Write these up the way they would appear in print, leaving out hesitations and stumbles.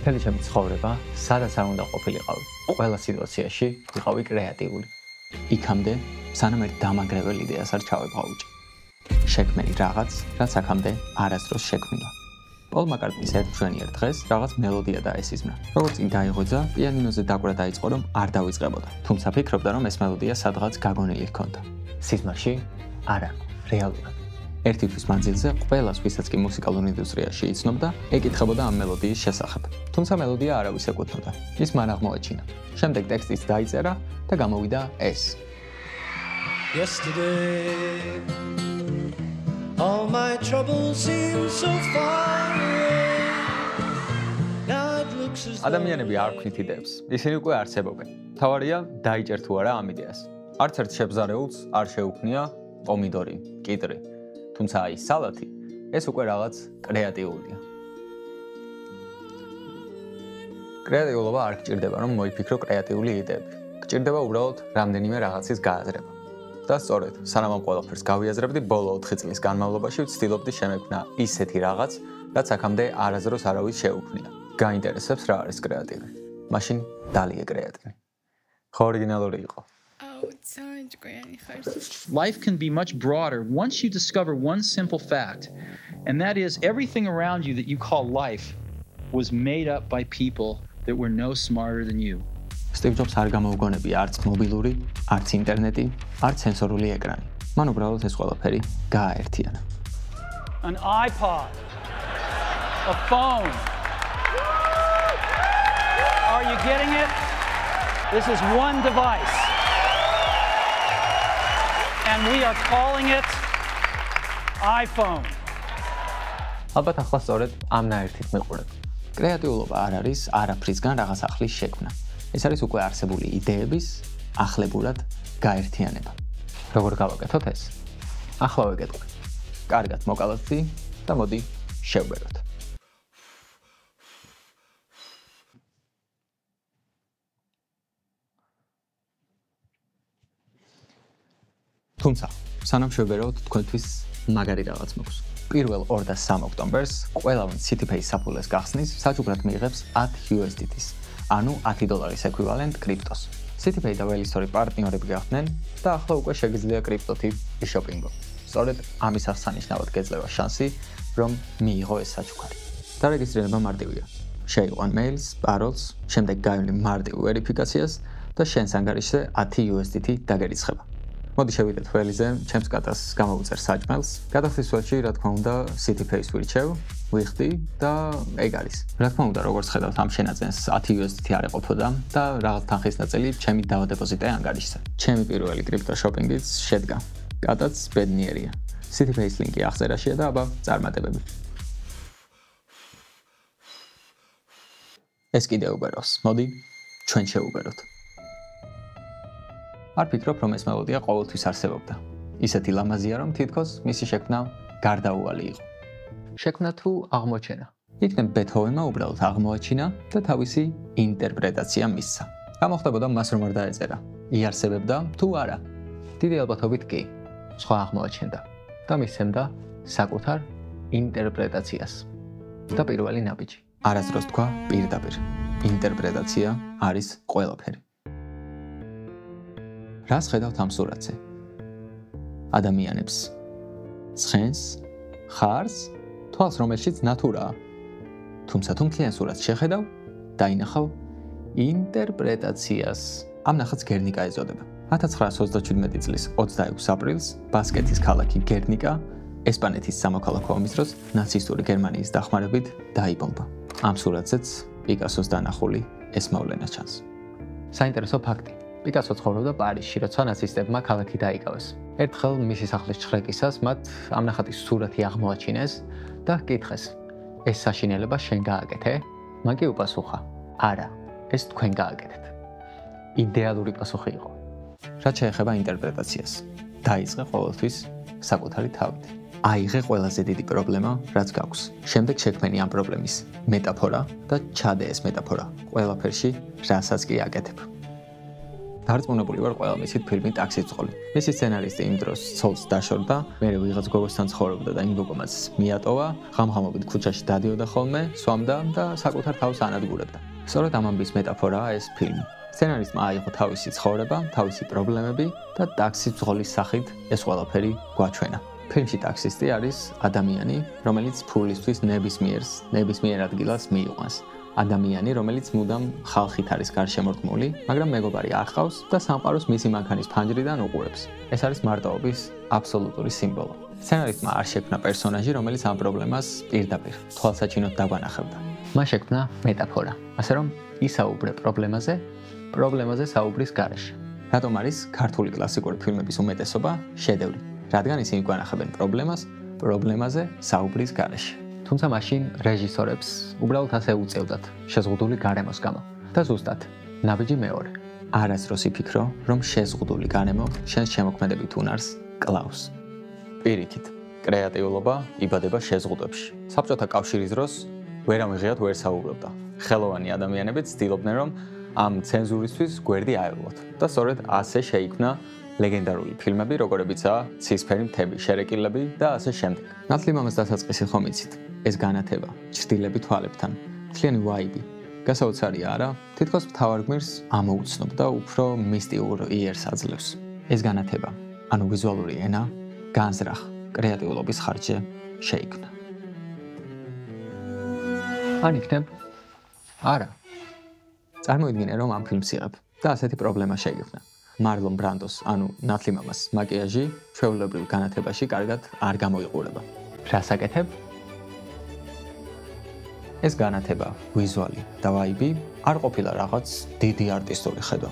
მთელი ჩემი ცხოვრება, სადაც არ უნდა ყოფილიყავი, ყველა სიტუაციაში ვიყავი კრეატიული. იქამდე, სანამ ერთ დამაგრებელ იდეას არ ჩავებღავჭი. შექმნილი რაღაც, რაც აქამდე არასდროს შექმნილა. პოლ მაკარტნის ერთ მშვენიერ დღეს რაღაც მელოდია დაესიზმრა. როგორც კი დაიღვიძა, პიანინოზე დაკვრა დაიწყო, რომ არ დავიწყებოდა. თუმცა ფიქრობდა, რომ ეს მელოდია სადღაც გაგონილი ჰქონდა. სიზმარში? არა, რეალურად. ერთი თვის მანძილზე ყველას, ვისაც კი მუსიკალურ ინდუსტრიაში იცნობდა, ეკითხებოდა ამ მელოდიის შესახებ. თუმცა მელოდია არავის ეკუთვნოდა. ის მან აღმოაჩინა. შემდეგ ტექსტიც დაიწერა და გამოვიდა ეს. Yesterday all my troubles seem so far away. Now it looks as though ადამიანები არ ქმნით იდეებს. ისინი უკვე არსებობენ. თავარია დაიჭერ თუ არა ამ იდეას. არც ერთ შებზარეულს არ შეუქმნია პომიდორი, კიტრი. თუმცა აი სალათი, ეს უკვე რაღაც კრეატიულია. კრეატიულობა არ გჭირდება, რომ მოიფიქრო კრეატიული იდეები. გჭირდება უბრალოდ რამდენიმე რაღაცის გააზრება. და სწორედ, სანამ ამ ყველაფერს გავიაზრებდი, ბოლო 4 წლის განმავლობაში ვცდილობდი შემექმნა ისეთი რაღაც, რაც აქამდე არასდროს არავის შეუქმნია. გაინტერესებს რა არის კრეატივი. მაშინ დალია კრეატივი. ხო ორიგინალური იყო. Life can be much broader once you discover one simple fact, and that is everything around you that you call life was made up by people that were no smarter than you. Steve Jobs არ გამოუგონებია არც მობილური, არც ინტერნეტი, არც სენსორული ეკრანი. მან უბრალოდ ეს ყველაფერი გააერთიანა. An iPod, a phone. Are you getting it? This is one device. And we are calling it iPhone. ალბათ ახლა სწორედ ამნაერთით მიყურებ. კრეატიულობა არ არის არაფრისგან რაღაც ახლის შექმნა. ეს არის უკვე არსებული იდეების ახლებურად გაერთიანება. როგორ გავაკეთოთ ეს? ახლა ვეკეთებ. კარგად მოკალათი და მოდი შევბეროთ. თუმცა, სანამ შევბეროთ, თქვენთვის მაგარი რაღაც მაქვს. პირველ 2 და 3 ოქტომბერს ყველამ CityPay საფულეს გახსნის საჩუქრად მიიღებს 10 USDT-ს. ანუ $10 ეკვივალენტ კრიპტოს. CityPay და Wellstory პარტნიორები გახდნენ და ახლა უკვე შეგიძლია კრიპტოთი იშოპინგო. სწორედ ამის აღსანიშნავად გეძლევა შანსი, რომ მიიღო ეს საჩუქარი. დარეგისტრირება მარტივია. შეიყვან მეილს, პაროლს, შემდეგ გაივლი მარტივ ვერიფიკაციას და შენს ანგარიშზე 10 USDT დაგერიცხება. მოდი შევიდეთ ველიზე, ჩემს კატას გამოვიწერ საჭმელს. გადახდის ველში, რა თქმა უნდა, CityPay-ს ვირჩევ, ვიხდი და ეგ არის. რა თქმა უნდა, როგორც ხედავთ, ამ შენაძენს 10 USDT არ ეყოფოდა და რაღაც თანხის ნაწილი ჩემი დავადეპოზიტე ანგარიშზე. ჩემი პირველი კრიპტო შოპინგიც შედგა. კატაც ბედნიერია. CityPay-ის ლინკი აღწერაშია და აბა წარმატებები. ეს კიდე უბეროს. მოდი, ჩვენ შევუბეროთ. არ ფიქრობ, რომ ეს მელოდია ყოველთვის არსებობდა. ისეთი ლამაზია, რომ თითქოს მისი შექმნა გარდაუვალი იყო. შექმნა თუ აღმოჩენა. იქნებ ბეთჰოვენმა უბრალოდ აღმოაჩინა და თავისი ინტერპრეტაცია მისცა. გამოხდებოდა მას რომ არ დაეწერა. იარსებებდა თუ არა. დიდი ალბათობით კი. სხვა აღმოაჩენდა და მისცემდა საკუთარ ინტერპრეტაციას. და პირველი ნაბიჯი. არასდროს თქვა პირდაპირ. ინტერპრეტაცია არის ყველაფერი. რას ხედავთ ამ სურათზე? ადამიანებს, ცხენს, ხარს, თვალს რომელშიც ნატურაა. თუმცა თუ მთლიან სურათს შეხედავ, დაინახავ ინტერპრეტაციას. ამ ნახატს გერნიკა ეწოდება. 1937 წლის 26 აპრილს ბასკეთის ქალაქი გერნიკა ესპანეთის სამოქალაქო ომის დროს ნაცისტური გერმანიის დახმარებით დაიბომბა. ამ სურათზეც პიკასოს დანახული ეს მოვლენა ჩანს. საინტერესო ფაქტი. პიკასო ცხოვრობდა პარიზში, როცა ნაცისტებმა ქალაქი დაიკავეს. ერთხელ მისი სახლის ჩხრეკისას მათ ამ ნახატის სურათი აღმოაჩინეს და ჰკითხეს: ეს საშინელება შენ გააკეთე? მან კი უპასუხა: არა, ეს თქვენ გააკეთეთ. იდეალური პასუხი იყო. რაც შეეხება ინტერპრეტაციას, დაიწყე ყოველთვის საკუთარი თავით. აიღე ყველაზე დიდი პრობლემა, რაც გაქვს. შემდეგ შექმენი ამ პრობლემის მეტაფორა და ჩადე ეს მეტაფორა ყველაფერში, რასაც კი აკეთებ. დარწმუნებული ვარ, ყველა მისით ფილმი ტაქსის ძღოლი. მისი სცენარისტი იმ დროს ცოლს დაშორდა, მერე ვიღაც გოგოსთან ცხოვრობდა და იმ გოგომაც მიატოვა, ღამღამობით ქუჩაში დადიოდა ხოლმე, სვამდა და საკუთარ თავს ანადგურებდა. სწორედ ამ ამბის მეტაფორაა ეს ფილმი. სცენარისტმა აიღო თავისი ცხოვრება, თავისი პრობლემები და ტაქსის ძღოლის სახით ეს ყველაფერი გვაჩვენა. ფილმში ტაქსისტი არის ადამიანი, რომელიც ფულისთვის ნებისმიერ ადგილას მიიყვანს. ადამიანი, რომელიც მუდამ ხალხით არის გარშემორტყმული, მაგრამ მეგობარი არ ჰყავს და სამყაროს მისი მანქანის ფანჯრიდან უყურებს. ეს არის მარტოობის აბსოლუტური სიმბოლო. სცენარისტმა არ შექმნა პერსონაჟი, რომელიც ამ პრობლემას პირდაპირ თვალსაჩინოდ დაგვანახებდა. მას შექმნა მეტაფორა, ასე რომ ისაუბრე პრობლემაზე საუბრის გარეშე. რატომ არის ქართული კლასიკური ფილმების უმეტესობა შედევრი? რადგან ისინი გვანახებენ პრობლემაზე საუბრის გარეშე. თუმცა მაშინ რეჟისორებს უბრალოდ ასე უწევდათ შეზღუდული გარემოს გამო. და ზუსტად, ნაბიჯი მეორე. არასდროს იფიქრო, რომ შეზღუდული გარემო შენს შემოქმედებით უნარს კლავს. პირიქით, კრეატიულობა იბადება შეზღუდვებში. საბჭოთა კავშირის დროს ვერავიღიათ ვერ საუბრობდა. ხელოვანი ადამიანებიც ცდილობდნენ, რომ ამ ცენზურისთვის გვერდი აევლოთ. და სწორედ ასე შეიქმნა ლეგენდარული ფილმები, როგორებიცაა ცისფერი მთები, შერეკილები და ასე შემდეგ. ნათლი მამას დასაწყისი ხომ იცით? ეს განათება, ჩრდილები თვალებთან, მთლიანი ვაიბი. გასაოცარია არა? თითქოს მთავარ გმირს ამოუცნობ და უფრო მისტიურ იერს აძლევს. ეს განათება, ანუ ვიზუალური ენა, განზრახ, კრეატიულობის ხარჯზე შეიქმნა. ან იქნებ? არა. წარმოიდგინე, რომ ამ ფილმს იღებ და ასეთი პრობლემა შეიქმნა. მარლონ ბრანდოს, ანუ ნათლი მამას მაკიაჟი ჩვეულებრივ განათებაში კარგად არ გამოიყურება. რას აკეთებ? ეს განათება, ვიზუალი და ვაიბი არ ყოფილა რაღაც დიდი არტისტული ხედვა.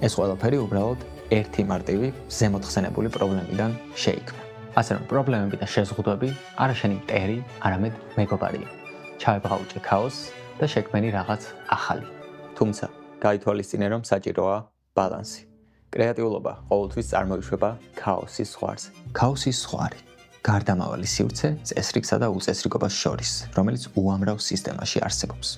ეს ყველაფერი უბრალოდ ერთი მარტივი ზემოთხსენებული პრობლემიდან შეიქმნა. ასე რომ პრობლემები და შეზღუდვები არა შენი მტერი, არამედ მეგობარია. ჩაებღაუჭე ქაოსს და შექმენი რაღაც ახალი. თუმცა, გაითვალისწინე, რომ საჭიროა ბალანსი. კრეატიულობა ყოველთვის წარმოიშვება ქაოსის ზღვარზე. ქაოსის ზღვარი, გარდამავალი სივრცე წესრიგსა და უწესრიგობას შორის, რომელიც უამრავ სისტემაში არსებობს.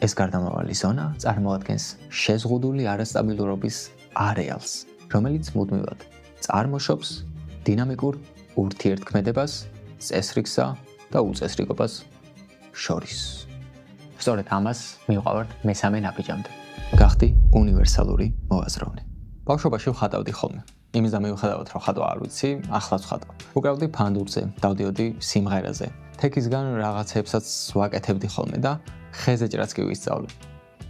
ეს გარდამავალი ზონა წარმოადგენს შეზღუდული არასტაბილურობის არეალს, რომელიც მუდმივად წარმოშობს დინამიკურ ურთიერთქმედებას წესრიგსა და უწესრიგობას შორის. სწორედ ამას მივყავართ მესამე ნაბიჯამდე. გახდი უნივერსალური მოაზროვნე. ბავშვობაში ვხატავდი ხოლმე. იმის და მიუხედავად რომ ხატვა არ ვიცი, ახლაც ვხატავ. უკრავდი ფანდურზე, დავდიოდი სიმღერაზე. თექისგან რაღაცებსაც ვაკეთებდი ხოლმე და ხეზეჭრაც კი ვისწავლე.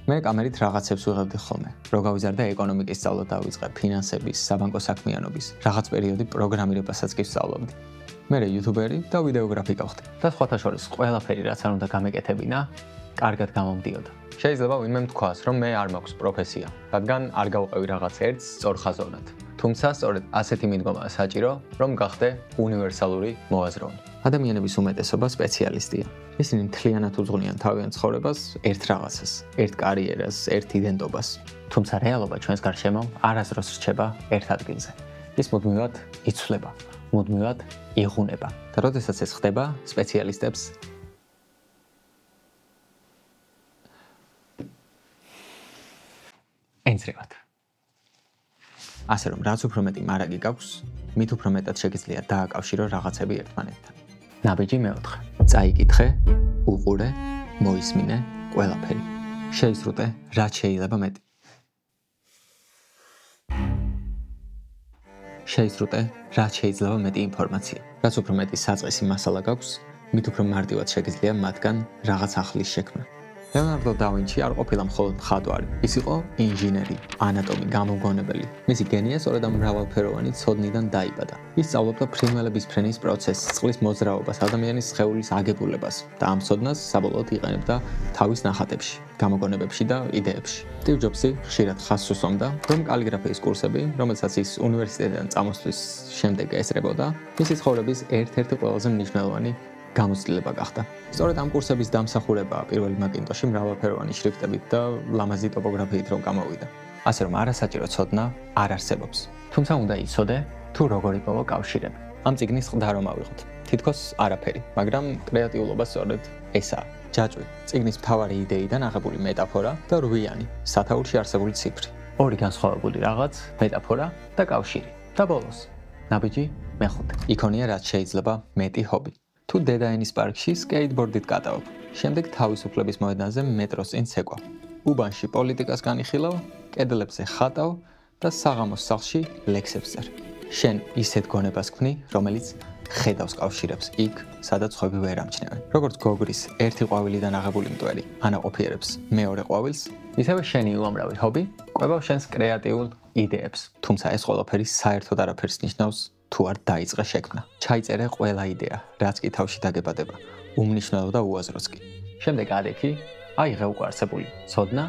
მე კამერით რაღაცებს ვიღებდი ხოლმე. რო გავიზარდა ეკონომიკის სწავლა დავიწყე, ფინანსების, საბანკო საქმიანობის, რაღაც პერიოდი პროგრამირებასაც კი ვსწავლობდი. მე იუთუბერი და ვიდეოგრაფი გავხდი. და სხვათა შორის ყველაფერი რაც არ უნდა გამეკეთებინა, კარგად გამომდიოდა. შეიძლება ვინმე თქვას, რომ მე არ მაქვს პროფესია, რადგან არ გავყევი რაღაც ერთს სწორხაზოვნად. თუმცა სწორედ ასეთი მიდგომაა საჭირო, რომ გახდე უნივერსალური მოაზროვნე. ადამიანების უმეტესობა სპეციალისტია. ისინი მთლიანად უძღვნიან თავიანთ ცხოვრებას ერთ რაღაცას, ერთ კარიერას, ერთ იდენტობას. თუმცა რეალობა ჩვენს გარშემო არასდროს რჩება ერთ ადგილზე. ის მუდმივად იცვლება, მუდმივად იღუნება. და როდესაც ეს ხდება, სპეციალისტებს ენძრევათ. ასე რომ, რაც უფრო მეტი მარაგი გაქვს, მით უფრო მეტად შეგიძლია დააკავშირო რაღაცები ერთმანეთთან. ნაბიჯი მეოთხე. წაიკითხე, უყურე, მოისმინე ყველაფერი. შეიზრუტე, რაც შეიძლება მეტი. შეიზრუტე, რაც შეიძლება მეტი ინფორმაცია. რაც უფრო მეტი საწყისი მასალა გაქვს, მით უფრო მარტივად შეგიძლია მათგან რაღაც ახლის შექმნა. ლეონარდო და ვინჩი არ ყოფილა მხოლოდ მხატვარი. ის იყო ინჟინერი, ანატომი, გამომგონებელი. მისი გენია სწორედ ამ მრავალფეროვანი ცოდნიდან დაიბადა. ის სწავლობდა ფრინველების ფრენის პროცესს, წყლის მოძრაობას, ადამიანის სხეულის აგებულებას და ამ ცოდნას საბოლოოდ იყენებდა თავის ნახატებში, გამოგონებებში და იდეებში. სტივ ჯობსი ხშირად ხაზს უსვამდა, რომ კალიგრაფიის კურსები, რომელსაც ის უნივერსიტეტიდან წამოსვლის შემდეგ ესწრებოდა, მისი ცხოვრების ერთ-ერთი ყველაზე მნიშვნელოვანი გამოცდილება გახდა. სწორედ ამ კურსების დამსახურებაა პირველი მაკინტოში მრავალფეროვანი შრიფტებით და ლამაზი ტოპოგრაფიით რომ გამოვიდა. ასე რომ არასაჭირო ცოდნა არ არსებობს. თუმცა უნდა იცოდე, თუ როგორ იპოვო კავშირები. ამ წიგნის ყდა რომ ავიღოთ. თითქოს არაფერი, მაგრამ კრეატიულობა სწორედ ესაა. ჯაჭვი, წიგნის მთავარი იდეიდან აღებული მეტაფორა და რვიანი, სათაურში არსებული ციფრი. ორი განსხვავებული რაღაც, მეტაფორა და კავშირი. და ბოლოს, ნაბიჯი მეხუთე. იქონია რაც შეიძლება მეტი ჰობი. თუ დედაენის პარკში სკეიტბორდით კატავებ, შემდეგ თავისუფლების მოედანზე მეტროს წინ ცეკვავ. უბანში პოლიტიკას განიხილავ, კედლებზე ხატავ და საღამოს სახლში ლექსებს წერ. შენ ისეთ გონებას ქმნი, რომელიც ხედავს კავშირებს იქ, სადაც ხვები ვერ ამჩნევენ. როგორც გოგრის ერთი ყვავილიდან აღებული მტვერი ანაყოფიერებს მეორე ყვავილს, ისევე შენი უამრავი ჰობი ყვებავ შენს კრეატიულ იდეებს. თუმცა ეს ყველაფერი საერთოდ არაფერს ნიშნავს, თუ არ დაიწყე შექმნა. ჩაიწერე ყველა იდეა, რაც კი თავში დაგებადება, უმნიშვნელო და უაზროც კი. შემდეგ ადექი, აიღე უკვე არსებული ცოდნა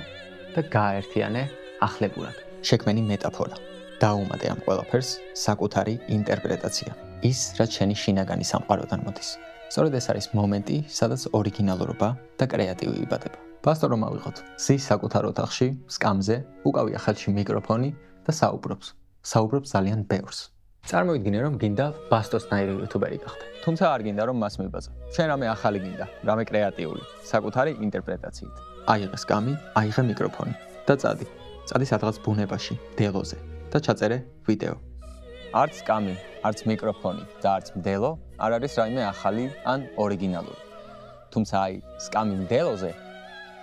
და გააერთიანე ახლებურად. შექმენი მეტაფორა. დაუმატე ამ ყველაფერს საკუთარი ინტერპრეტაცია. ის, რაც შენი შინაგანი სამყაროდან მოდის. სწორედ ეს არის მომენტი, სადაც ორიგინალურობა და კრეატივი იბადება. ბასტო რომ ავიღოთ, ზის საკუთარ ოთახში, სკამზე, უკავია ხელში მიკროფონი და საუბრობს ძალიან ბევრს. წარმოიდგინე რომ გინდა ბასტოსნაირი იუთუბერი გახდე. თუმცა არ გინდა რომ მას მიბაძო. შენ რამე ახალი გინდა, რამე კრეატიული, საკუთარი ინტერპრეტაციით. აიღე სკამი, აიღე მიკროფონი და წადი სადღაც ბუნებაში, დელოზე და ჩაწერე ვიდეო. არც სკამი, არც მიკროფონი და არც მდელო არ არის რაიმე ახალი ან ორიგინალური. თუმცა სკამი მდელოზე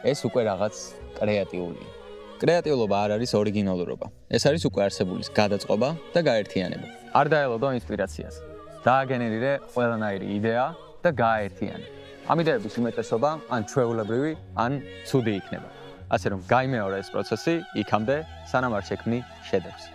ეს უკვე რაღაც კრეატიულია. კრეატიულობა არ არის ორიგინალურობა. ეს არის უკვე არსებულის გადაწყობა და გაერთიანება. არ დაელოდო ინსპირაციას. დააგენერირე ყველანაირი იდეა და გააერთიანე. ამ იდეების უმეტესობა ან ჩვეულებრივი, ან ცუდი იქნება. ასე რომ გაიმეორე ეს პროცესი იქამდე, სანამ არ შექმნი შედევრს.